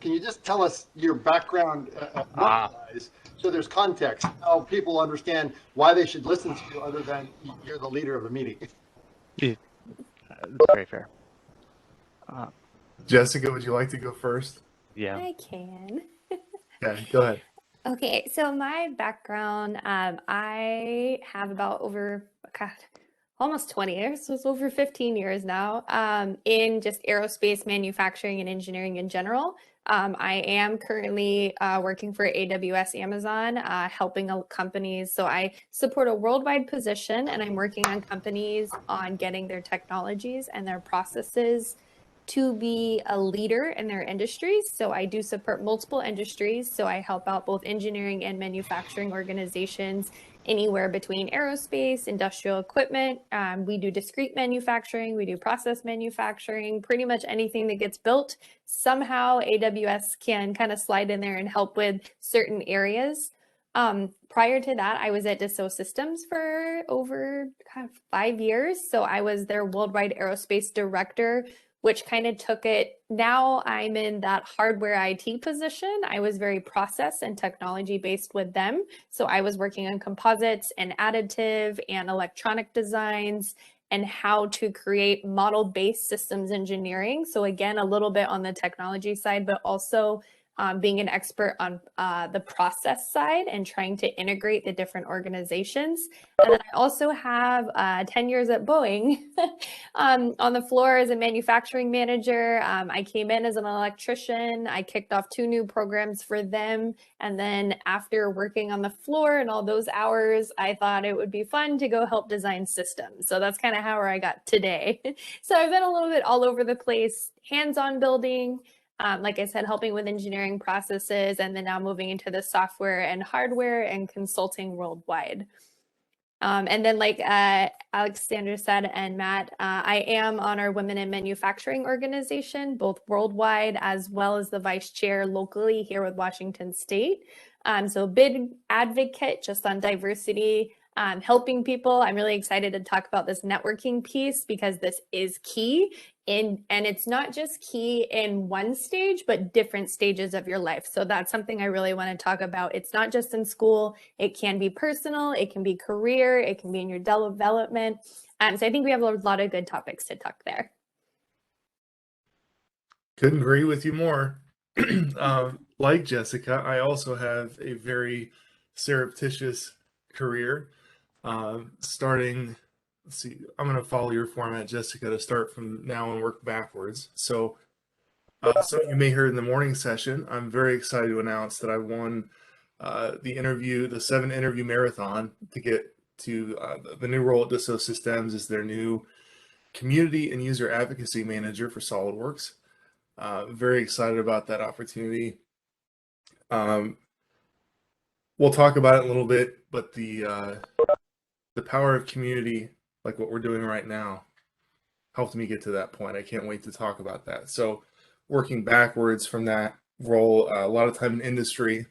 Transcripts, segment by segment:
can you just tell us your background work-wise, so there's context, how people understand why they should listen to you other than you're the leader of the meeting? Yeah, very fair. Jessica, would you like to go first? Yeah. I can. Yeah, go ahead. Okay, so my background, I have about almost 20 years, so it's over 15 years now, in just aerospace manufacturing and engineering in general. I am currently working for AWS Amazon, helping companies. So I support a worldwide position, and I'm working on companies on getting their technologies and their processes to be a leader in their industries. So I do support multiple industries. So I help out both engineering and manufacturing organizations anywhere between aerospace, industrial equipment. We do discrete manufacturing, we do process manufacturing, pretty much anything that gets built. Somehow AWS can kind of slide in there and help with certain areas. Prior to that, I was at Dassault Systems for over 5 years. So I was their worldwide aerospace director, which kind of took it. Now I'm in that hardware IT position. I was very process and technology based with them. So I was working on composites and additive and electronic designs and how to create model-based systems engineering. So again, a little bit on the technology side, but also being an expert on the process side and trying to integrate the different organizations. And then I also have 10 years at Boeing on the floor as a manufacturing manager. I came in as an electrician. I kicked off 2 new programs for them. And then after working on the floor and all those hours, I thought it would be fun to go help design systems. So that's kind of how I got today. So I've been a little bit all over the place, hands-on building, like I said, helping with engineering processes, and then now moving into the software and hardware and consulting worldwide. And then like Alexander said and Matt, I am on our Women in Manufacturing organization, both worldwide as well as the vice chair locally here with Washington State. So big advocate just on diversity, helping people. I'm really excited to talk about this networking piece because this is key. And it's not just key in one stage, but different stages of your life. So that's something I really want to talk about. It's not just in school. It can be personal. It can be career. It can be in your development. So I think we have a lot of good topics to talk there. Couldn't agree with you more. Like Jessica, I also have a very surreptitious career. Starting, let's see, I'm going to follow your format, Jessica, to start from now and work backwards. So, some of you may hear in the morning session, I'm very excited to announce that I won the 7-interview marathon to get to the new role at Dassault Systems as their new community and user advocacy manager for SolidWorks. Very excited about that opportunity. We'll talk about it in a little bit, but the power of community, like what we're doing right now, helped me get to that point. I can't wait to talk about that. So working backwards from that role, a lot of time in industry,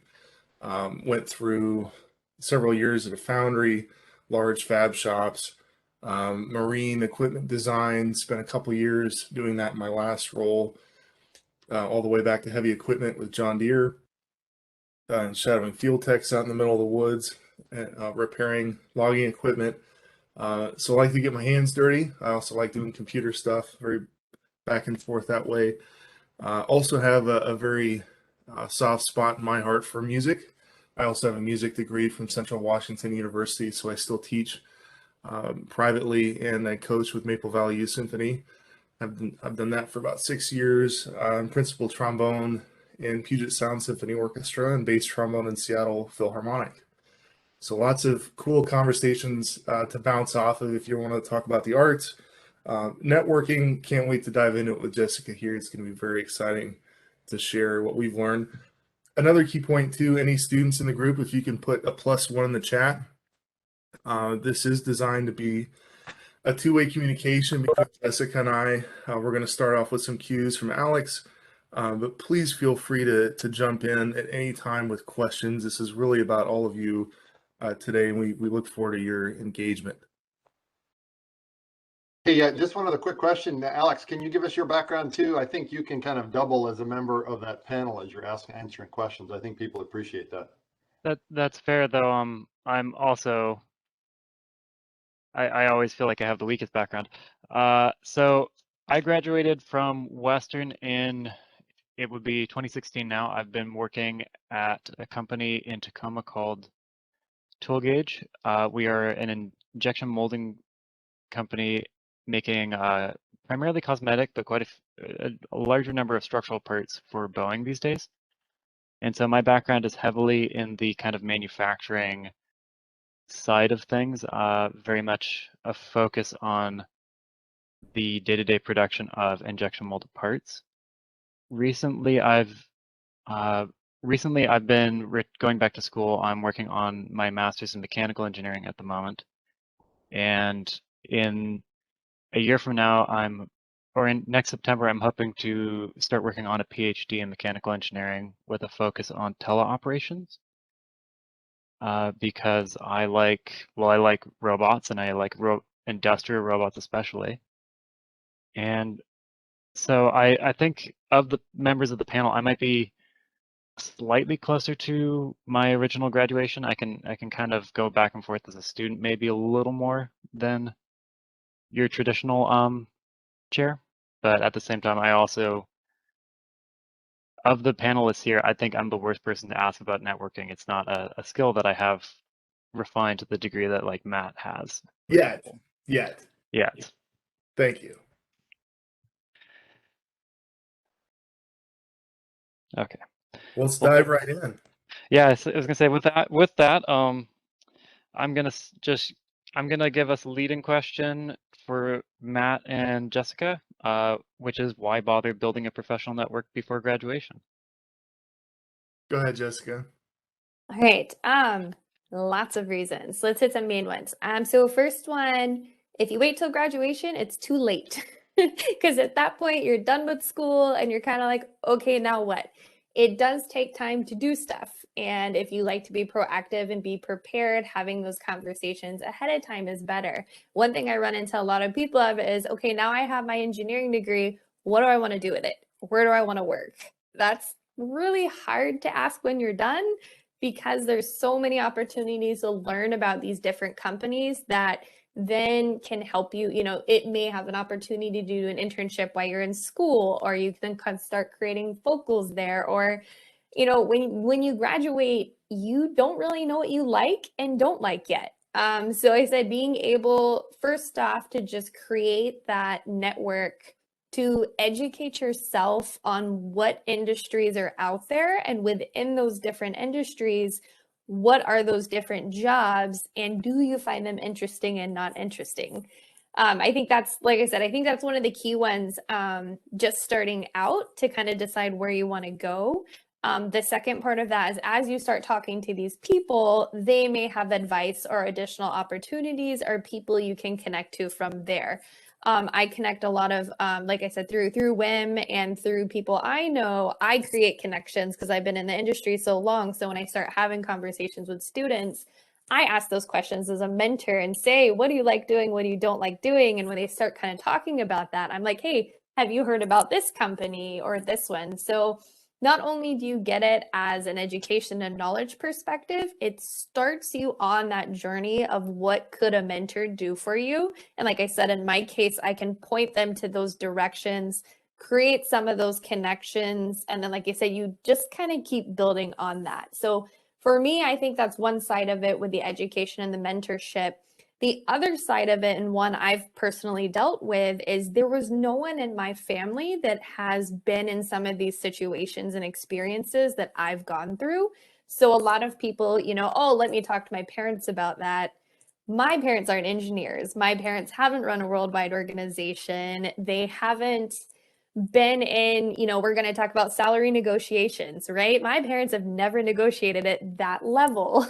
went through several years at a foundry, large fab shops, marine equipment design, spent a couple years doing that in my last role, all the way back to heavy equipment with John Deere, and shadowing field techs out in the middle of the woods, repairing logging equipment. So I like to get my hands dirty. I also like doing computer stuff, very back and forth that way. Also have a very soft spot in my heart for music. I also have a music degree from Central Washington University, so I still teach privately, and I coach with Maple Valley Youth Symphony. I've done that for about 6 years. I'm principal trombone in Puget Sound Symphony Orchestra and bass trombone in Seattle Philharmonic. So lots of cool conversations to bounce off of if you want to talk about the arts. Networking, can't wait to dive into it with Jessica here. It's going to be very exciting to share what we've learned. Another key point too, any students in the group, if you can put a +1 in the chat. This is designed to be a two-way communication between Jessica and I. We're going to start off with some cues from Alex, but please feel free to jump in at any time with questions. This is really about all of you today, and we look forward to your engagement. Hey, yeah, just one other quick question. Alex, can you give us your background too? I think you can kind of double as a member of that panel as you're answering questions. I think people appreciate that. That's fair though. I'm also I always feel like I have the weakest background. So I graduated from Western in, it would be 2016 now. I've been working at a company in Tacoma called Tool Gauge. We are an injection molding company making primarily cosmetic, but quite a larger number of structural parts for Boeing these days. And so my background is heavily in the kind of manufacturing side of things, very much a focus on the day-to-day production of injection molded parts. Recently, uh, I've been going back to school. I'm working on my master's in mechanical engineering at the moment, and in a year from now, or in next September, I'm hoping to start working on a PhD in mechanical engineering with a focus on teleoperations. Because I like robots and I like industrial robots especially. And so I think of the members of the panel, I might be slightly closer to my original graduation. I can kind of go back and forth as a student, maybe a little more than your traditional chair. But at the same time, I also, of the panelists here, I think I'm the worst person to ask about networking. It's not a skill that I have refined to the degree that like Matt has. Yet. Yeah. Thank you. Okay. Let's Well, dive right in. yeah, I was gonna say with that, I'm gonna I'm gonna give us a leading question for Matt and Jessica, which is why bother building a professional network before graduation? Go ahead, Jessica. All right. Lots of reasons. Let's hit some main ones. So first one, if you wait till graduation, it's too late. Because at that point, you're done with school and you're kind of like, okay, now what? It does take time to do stuff. And if you like to be proactive and be prepared, having those conversations ahead of time is better. One thing I run into a lot of people of is, okay, now I have my engineering degree. What do I want to do with it? Where do I want to work? That's really hard to ask when you're done, because there's so many opportunities to learn about these different companies that then can help you. It may have an opportunity to do an internship while you're in school, or you can start creating focals there, or when you graduate, you don't really know what you like and don't like yet. So I said, being able first off to just create that network, to educate yourself on what industries are out there, and within those different industries, what are those different jobs, and do you find them interesting and not interesting? I think that's, like I said, I think that's one of the key ones, just starting out, to kind of decide where you want to go. The second part of that is, as you start talking to these people, they may have advice or additional opportunities or people you can connect to from there. I connect a lot of, like I said, through WIM and through people I know. I create connections because I've been in the industry so long. So when I start having conversations with students, I ask those questions as a mentor and say, what do you like doing? What do you don't like doing? And when they start kind of talking about that, I'm like, hey, have you heard about this company or this one? So not only do you get it as an education and knowledge perspective, it starts you on that journey of what could a mentor do for you. And like I said, in my case, I can point them to those directions, create some of those connections. And then, like I said, you just kind of keep building on that. So for me, I think that's one side of it with the education and the mentorship. The other side of it, and one I've personally dealt with, is there was no one in my family that has been in some of these situations and experiences that I've gone through. So a lot of people, oh, let me talk to my parents about that. My parents aren't engineers. My parents haven't run a worldwide organization. They haven't been in, we're going to talk about salary negotiations, right? My parents have never negotiated at that level,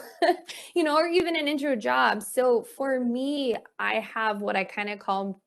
or even an intro job. So for me, I have what I kind of call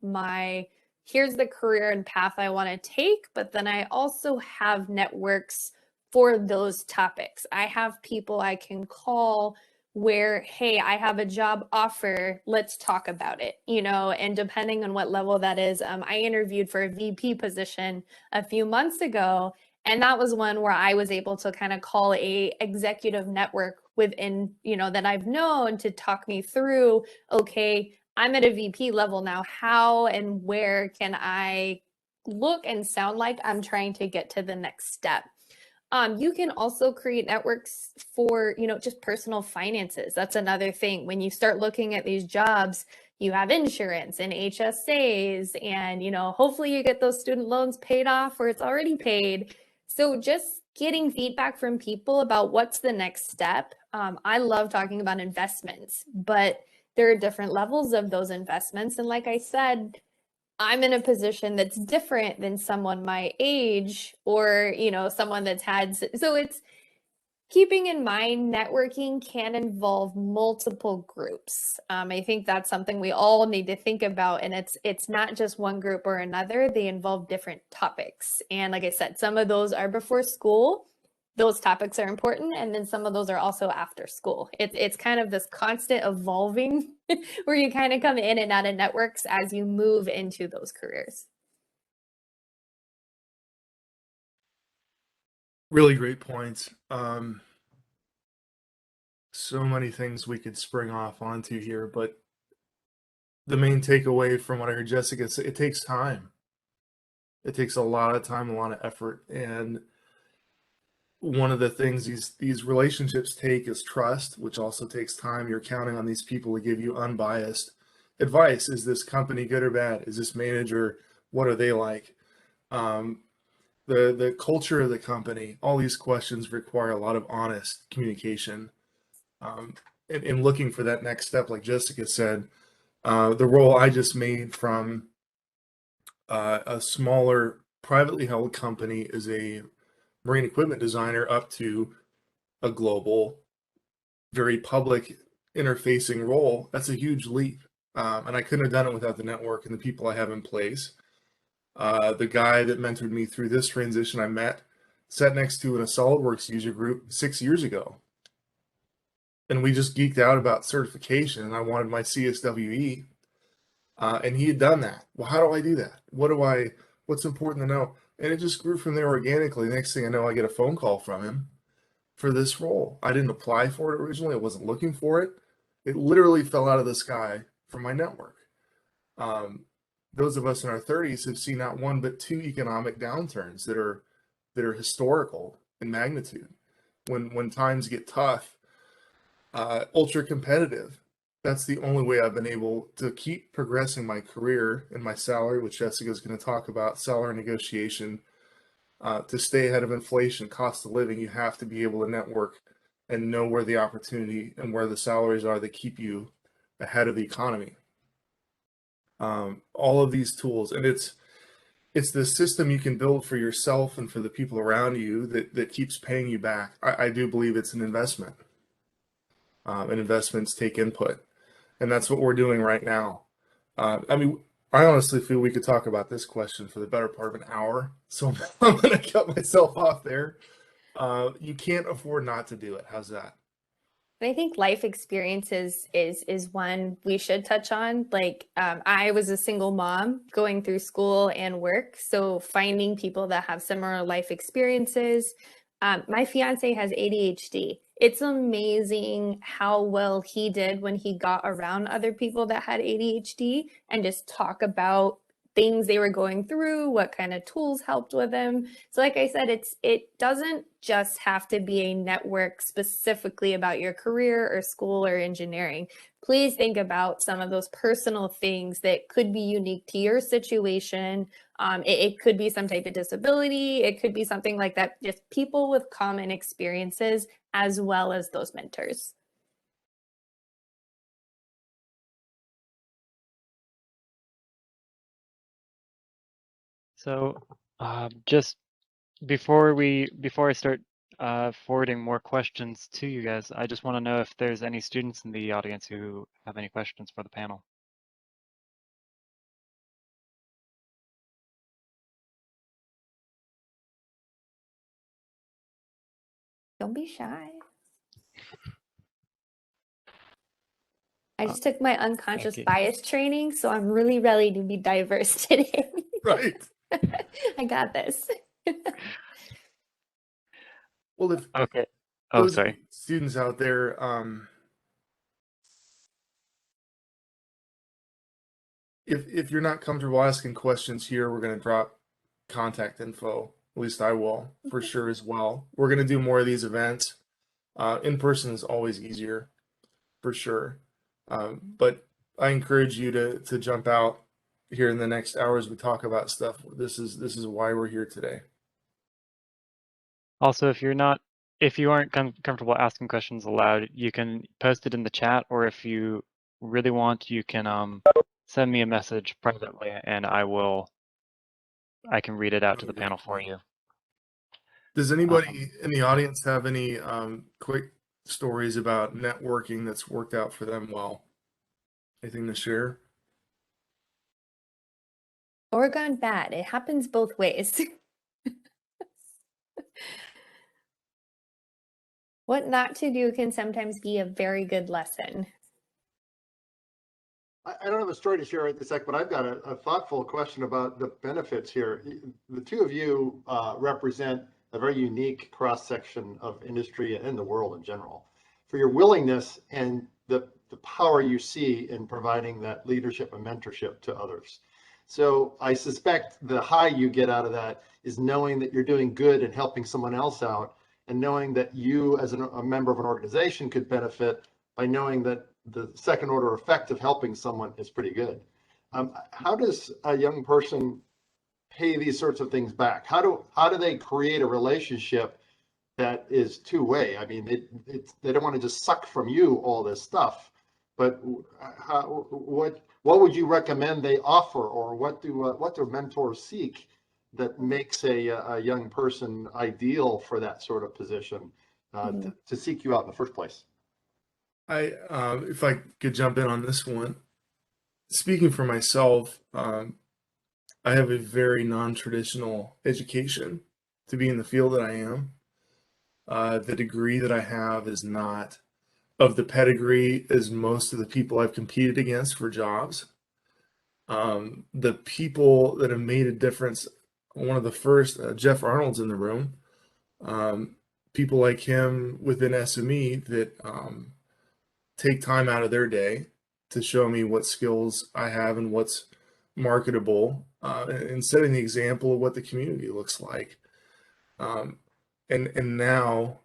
here's the career and path I want to take, but then I also have networks for those topics. I have people I can call where, hey, I have a job offer, let's talk about it, and depending on what level that is. I interviewed for a VP position a few months ago, and that was one where I was able to kind of call a executive network within, that I've known to talk me through, okay, I'm at a VP level now, how and where can I look and sound like I'm trying to get to the next step. You can also create networks for, just personal finances. That's another thing. When you start looking at these jobs, you have insurance and HSAs, and, hopefully you get those student loans paid off or it's already paid. So just getting feedback from people about what's the next step. I love talking about investments, but there are different levels of those investments. And like I said, I'm in a position that's different than someone my age or, someone that's had. So it's keeping in mind networking can involve multiple groups. I think that's something we all need to think about. And it's not just one group or another. They involve different topics. And like I said, some of those are before school. Those topics are important. And then some of those are also after school. It's kind of this constant evolving where you kind of come in and out of networks as you move into those careers. Really great points. So many things we could spring off onto here, but the main takeaway from what I heard Jessica say, it takes time. It takes a lot of time, a lot of effort, and one of the things these relationships take is trust, which also takes time. You're counting on these people to give you unbiased advice. Is this company good or bad? Is this manager, what are they like? The culture of the company, all these questions require a lot of honest communication. And looking for that next step, like Jessica said, the role I just made from a smaller privately held company as a marine equipment designer up to a global, very public interfacing role, that's a huge leap. And I couldn't have done it without the network and the people I have in place. The guy that mentored me through this transition I met, sat next to in a SolidWorks user group 6 years ago. And we just geeked out about certification, and I wanted my CSWE. And he had done that. Well, how do I do that? What's important to know? And it just grew from there organically. Next thing I know, I get a phone call from him for this role. I didn't apply for it originally. I wasn't looking for it. It literally fell out of the sky from my network. Those of us in our 30s have seen not one but two economic downturns that are historical in magnitude. When times get tough, ultra competitive, that's the only way I've been able to keep progressing my career and my salary, which Jessica's going to talk about, salary negotiation. To stay ahead of inflation, cost of living, you have to be able to network and know where the opportunity and where the salaries are that keep you ahead of the economy. All of these tools, and it's the system you can build for yourself and for the people around you that keeps paying you back. I do believe it's an investment, and investments take input, and that's what we're doing right now. I mean, I honestly feel we could talk about this question for the better part of an hour, so I'm going to cut myself off there. You can't afford not to do it. How's that? And I think life experiences is one we should touch on. Like, I was a single mom going through school and work, so finding people that have similar life experiences. My fiance has ADHD. It's amazing how well he did when he got around other people that had ADHD and just talk about things they were going through, what kind of tools helped with them. So like I said, it doesn't just have to be a network specifically about your career or school or engineering. Please think about some of those personal things that could be unique to your situation. It could be some type of disability. It could be something like that. Just people with common experiences as well as those mentors. So, just before I start forwarding more questions to you guys, I just want to know if there's any students in the audience who have any questions for the panel. Don't be shy. I just took my unconscious you. bias training, so I'm really ready to be diverse today. Right. I got this. Well, if Okay. Oh, those sorry. students out there, if you're not comfortable asking questions here, we're going to drop contact info. At least I will, for sure as well. We're going to do more of these events. In person is always easier, for sure. But I encourage you to jump out here in the next hour as we talk about stuff. This is why we're here today. Also, if you aren't comfortable asking questions aloud, you can post it in the chat, or if you really want, you can send me a message privately, and I can read it out to the panel for you. Does anybody in the audience have any quick stories about networking that's worked out for them well? Anything to share? Or gone bad. It happens both ways. What not to do can sometimes be a very good lesson. I don't have a story to share right this sec, but I've got a thoughtful question about the benefits here. The two of you represent a very unique cross-section of industry and the world in general. For your willingness and the power you see in providing that leadership and mentorship to others. So I suspect the high you get out of that is knowing that you're doing good and helping someone else out, and knowing that you as a member of an organization could benefit by knowing that the second order effect of helping someone is pretty good. How does a young person pay these sorts of things back? How do they create a relationship that is two-way? I mean, they don't want to just suck from you all this stuff, but what would you recommend they offer, or what do mentors seek that makes a young person ideal for that sort of position to seek you out in the first place? If I could jump in on this one, speaking for myself, I have a very non-traditional education to be in the field that I am. The degree that I have is not of the pedigree as most of the people I've competed against for jobs. The people that have made a difference, one of the first, Jeff Arnold's in the room. People like him within SME that take time out of their day to show me what skills I have and what's marketable, and setting the example of what the community looks like. And now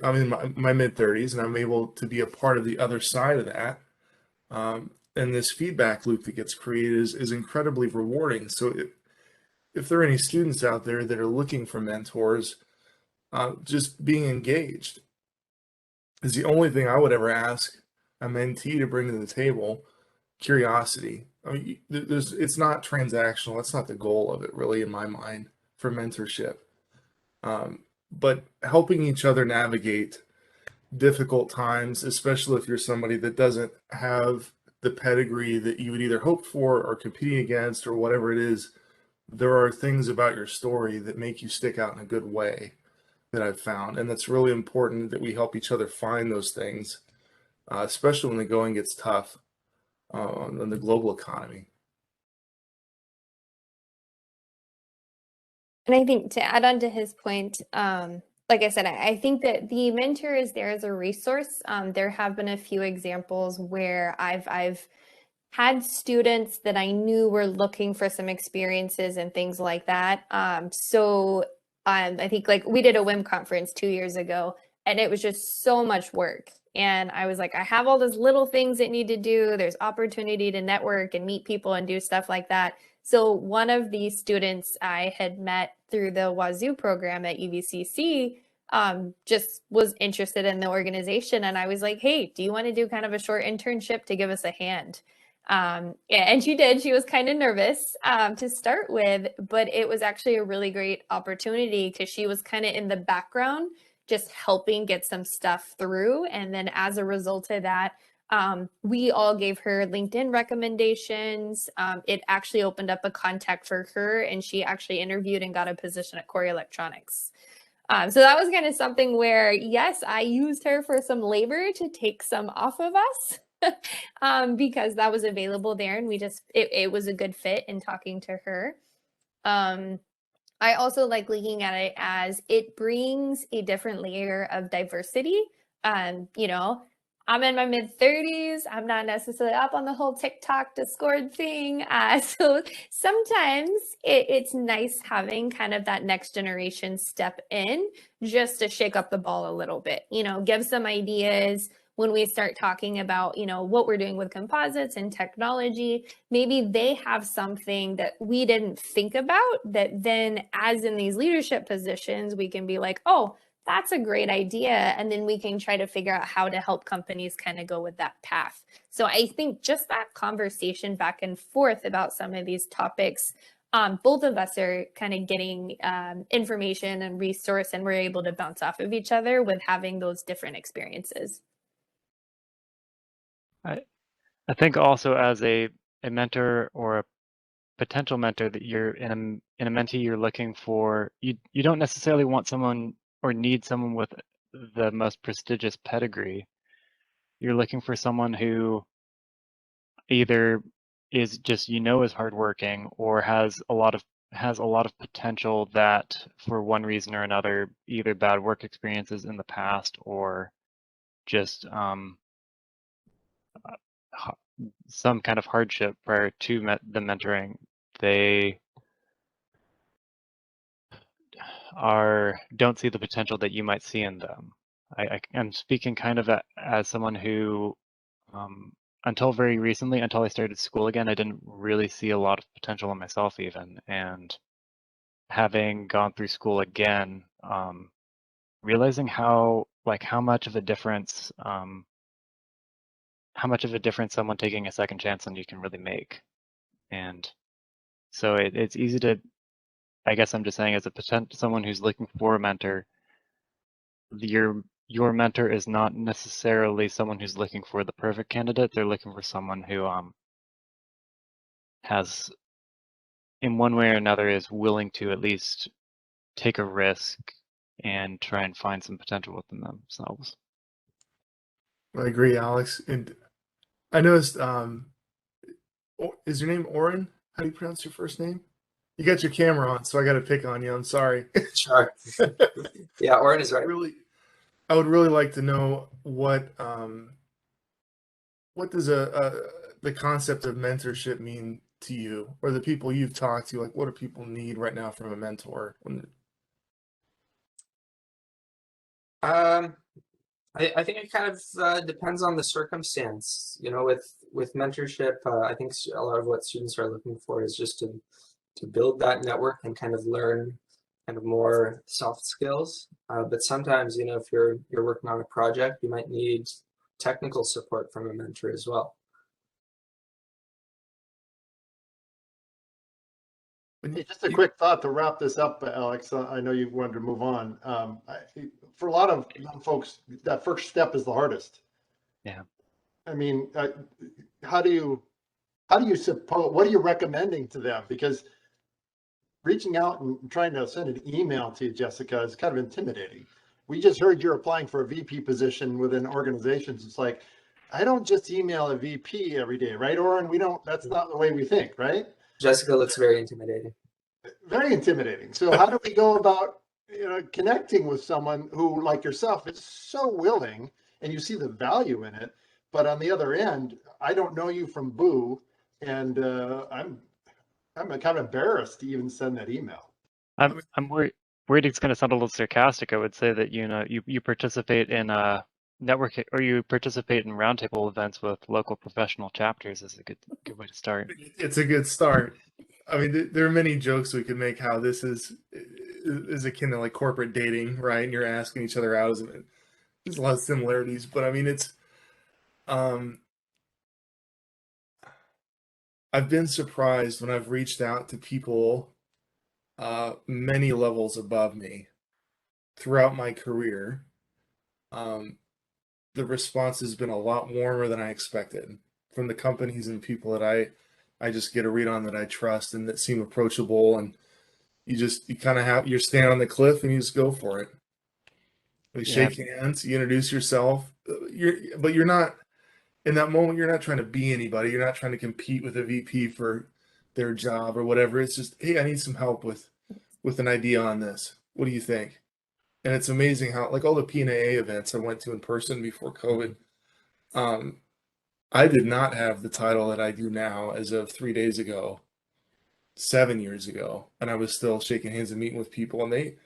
I'm in my mid-30s, and I'm able to be a part of the other side of that. And this feedback loop that gets created is incredibly rewarding. So if there are any students out there that are looking for mentors, just being engaged is the only thing I would ever ask a mentee to bring to the table. Curiosity. I mean, it's not transactional. That's not the goal of it, really, in my mind, for mentorship. But helping each other navigate difficult times, especially if you're somebody that doesn't have the pedigree that you would either hope for or competing against or whatever it is, there are things about your story that make you stick out in a good way that I've found. And that's really important that we help each other find those things, especially when the going gets tough in the global economy. And I think to add on to his point, like I said, I think that the mentor is there as a resource. There have been a few examples where I've had students that I knew were looking for some experiences and things like that. I think like we did a WIM conference 2 years ago, and it was just so much work. And I was like, I have all those little things that need to do. There's opportunity to network and meet people and do stuff like that. So one of these students I had met through the Wazoo program at UVCC just was interested in the organization. And I was like, hey, do you want to do kind of a short internship to give us a hand? And she did. She was kind of nervous to start with, but it was actually a really great opportunity because she was kind of in the background, just helping get some stuff through. And then as a result of that, we all gave her LinkedIn recommendations. It actually opened up a contact for her, and she actually interviewed and got a position at Core Electronics. So that was kind of something where, yes, I used her for some labor to take some off of us. because that was available there, and it was a good fit in talking to her. I also like looking at it as it brings a different layer of diversity. You know, I'm in my mid 30s. I'm not necessarily up on the whole TikTok Discord thing. So sometimes it's nice having kind of that next generation step in just to shake up the ball a little bit, you know, give some ideas when we start talking about, you know, what we're doing with composites and technology. Maybe they have something that we didn't think about that then, as in these leadership positions, we can be like, oh, that's a great idea. And then we can try to figure out how to help companies kind of go with that path. So I think just that conversation back and forth about some of these topics, both of us are kind of getting information and resource, and we're able to bounce off of each other with having those different experiences. I think also as a mentor or a potential mentor that you're in a mentee, you're looking for, you don't necessarily want someone or need someone with the most prestigious pedigree. You're looking for someone who either is just, you know, is hardworking or has a lot of potential that for one reason or another, either bad work experiences in the past or just some kind of hardship prior to the mentoring, they don't see the potential that you might see in them. I'm speaking kind of as someone who, until very recently, until I started school again, I didn't really see a lot of potential in myself even. And having gone through school again, realizing how much of a difference someone taking a second chance on you can really make. And so it's easy to, I guess I'm just saying, as someone who's looking for a mentor, your mentor is not necessarily someone who's looking for the perfect candidate. They're looking for someone who has, in one way or another, is willing to at least take a risk and try and find some potential within themselves. I agree, Alex. And I noticed, is your name Oren? How do you pronounce your first name? You got your camera on, so I got to pick on you. I'm sorry. Sure. Yeah, Oren is right. I would really like to know what does the concept of mentorship mean to you, or the people you've talked to? Like, what do people need right now from a mentor? I think it kind of depends on the circumstance. You know, with mentorship, I think a lot of what students are looking for is just to build that network and kind of learn kind of more soft skills. But sometimes, you know, if you're working on a project, you might need technical support from a mentor as well. Just a quick thought to wrap this up, Alex. I know you wanted to move on. For a lot of young folks, that first step is the hardest. Yeah. I mean, how do you suppose, what are you recommending to them? Because reaching out and trying to send an email to you, Jessica, is kind of intimidating. We just heard you're applying for a VP position within organizations. It's like, I don't just email a VP every day, right, Oren? That's not the way we think, right? Jessica looks very intimidating. Very intimidating. So how do we go about, you know, connecting with someone who, like yourself, is so willing and you see the value in it, but on the other end, I don't know you from Boo, and I'm kind of embarrassed to even send that email. I'm worried it's going to sound a little sarcastic. I would say that, you know, you participate in network, or you participate in roundtable events with local professional chapters is a good way to start. It's a good start. I mean, there are many jokes we could make how this is akin to like corporate dating, right? And you're asking each other out. There's a lot of similarities, but I mean, it's I've been surprised when I've reached out to people many levels above me throughout my career. The response has been a lot warmer than I expected from the companies and people that I just get a read on, that I trust and that seem approachable, and you kind of you're standing on the cliff and you just go for it. You shake hands, you introduce yourself, but you're not in that moment, you're not trying to be anybody. You're not trying to compete with a VP for their job or whatever. It's just, hey, I need some help with an idea on this. What do you think? And it's amazing how, like, all the PNA events I went to in person before COVID, I did not have the title that I do now as of 3 days ago, 7 years ago, and I was still shaking hands and meeting with people, and they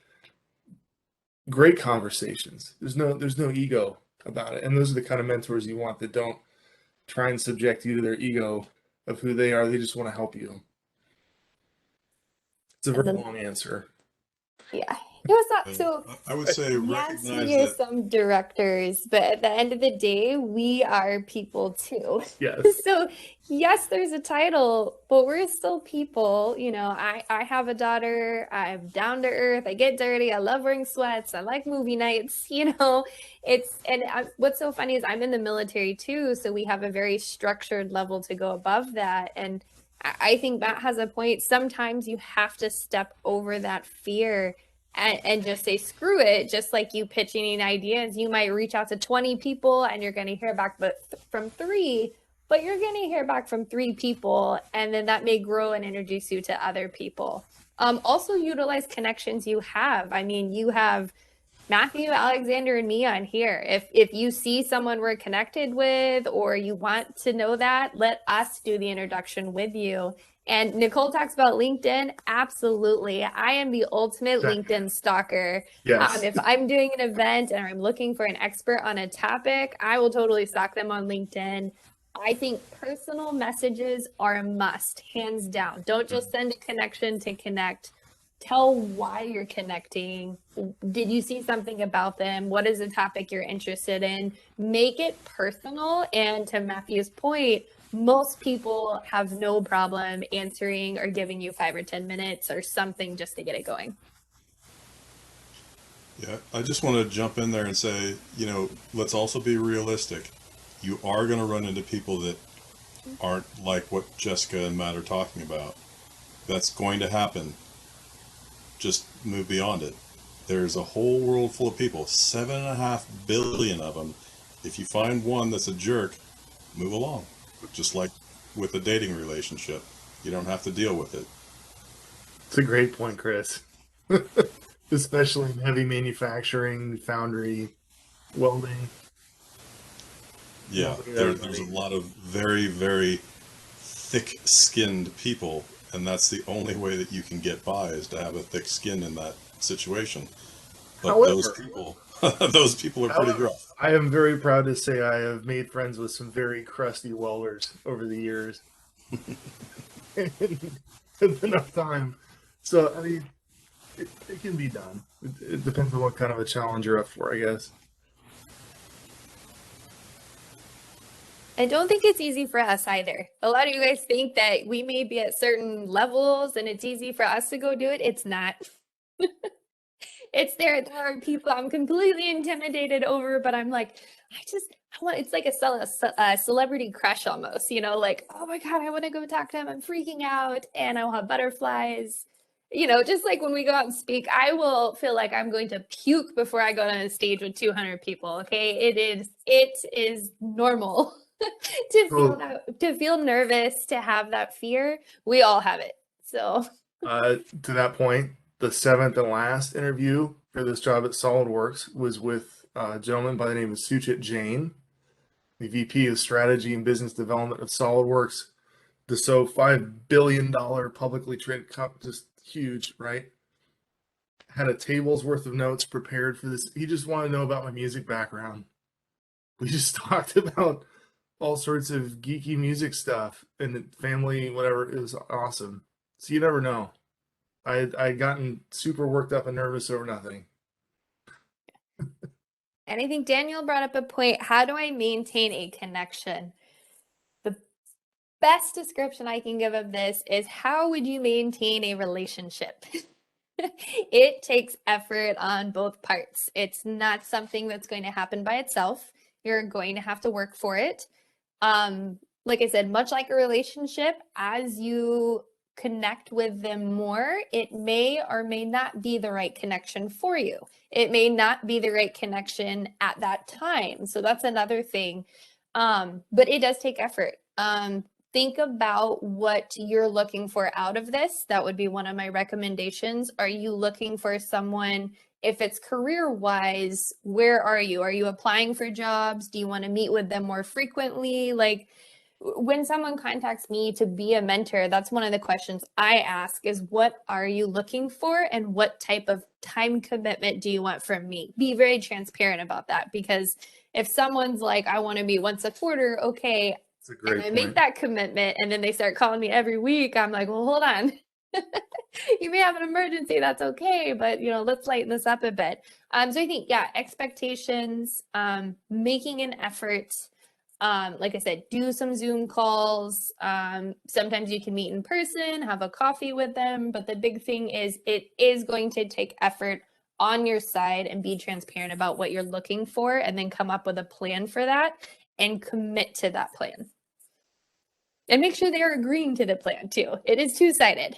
great conversations. There's no ego about it, and those are the kind of mentors you want that don't try and subject you to their ego of who they are. They just want to help you. It's a very long answer. Yeah. It was not so. I would say Yes, recognize we are that. some directors, but at the end of the day, we are people too. Yes. So yes, there's a title, but we're still people. You know, I have a daughter. I'm down to earth. I get dirty. I love wearing sweats. I like movie nights. You know, what's so funny is I'm in the military too, so we have a very structured level to go above that. And I think Matt has a point. Sometimes you have to step over that fear and just say screw it. Just like you pitching ideas, you might reach out to 20 people and you're going to hear back from 3, but you're going to hear back from 3 people, and then that may grow and introduce you to other people. Also utilize connections you have. I mean, you have Matthew, Alexander, and me on here. If you see someone we're connected with, or you want to know that, let us do the introduction with you. And Nicole talks about LinkedIn. Absolutely. I am the ultimate LinkedIn stalker. Yes. If I'm doing an event and I'm looking for an expert on a topic, I will totally stalk them on LinkedIn. I think personal messages are a must, hands down. Don't just send a connection to connect. Tell why you're connecting. Did you see something about them? What is the topic you're interested in? Make it personal. And to Matthew's point, most people have no problem answering or giving you 5 or 10 minutes or something just to get it going. Yeah, I just want to jump in there and say, let's also be realistic. You are going to run into people that aren't like what Jessica and Matt are talking about. That's going to happen. Just move beyond it. There's a whole world full of people, 7.5 billion of them. If you find one that's a jerk, move along. Just like with a dating relationship, you don't have to deal with it. It's a great point, Chris. Especially in heavy manufacturing, foundry, welding. Yeah, there's a lot of very, very thick-skinned people, and that's the only way that you can get by, is to have a thick skin in that situation. But However, those people are pretty rough. I am very proud to say I have made friends with some very crusty welders over the years. Enough time. So, I mean, it can be done. It depends on what kind of a challenge you're up for, I guess. I don't think it's easy for us either. A lot of you guys think that we may be at certain levels and it's easy for us to go do it. It's not. There are people I'm completely intimidated over, but I'm like, it's like a celebrity crush almost, like, oh my God, I want to go talk to him. I'm freaking out and I'll have butterflies. Just like when we go out and speak, I will feel like I'm going to puke before I go on a stage with 200 people. Okay. It is normal to feel nervous, to have that fear. We all have it. So to that point, the 7th and last interview for this job at SolidWorks was with a gentleman by the name of Suchit Jain, the VP of Strategy and Business Development of SolidWorks. The $5 billion publicly traded company, just huge, right? Had a table's worth of notes prepared for this. He just wanted to know about my music background. We just talked about all sorts of geeky music stuff and family, whatever. It was awesome. So you never know. I'd gotten super worked up and nervous over nothing. And I think Daniel brought up a point. How do I maintain a connection? The best description I can give of this is, how would you maintain a relationship? It takes effort on both parts. It's not something that's going to happen by itself. You're going to have to work for it. Like I said, much like a relationship, as you connect with them more, it may or may not be the right connection for you. It may not be the right connection at that time. So that's another thing. But it does take effort. Think about what you're looking for out of this. That would be one of my recommendations. Are you looking for someone, if it's career wise, where are you? Are you applying for jobs? Do you want to meet with them more frequently? Like, when someone contacts me to be a mentor, that's one of the questions I ask is, what are you looking for and what type of time commitment do you want from me? Be very transparent about that, because if someone's like, I want to meet once a quarter, okay, That's a and great I make point. that commitment and then they start calling me every week, I'm like, well, hold on. You may have an emergency, that's okay, but let's lighten this up a bit. So I think, yeah, expectations, making an effort. Like I said, do some Zoom calls. Sometimes you can meet in person, have a coffee with them. But the big thing is, it is going to take effort on your side, and be transparent about what you're looking for, and then come up with a plan for that and commit to that plan. And make sure they're agreeing to the plan too. It is two-sided.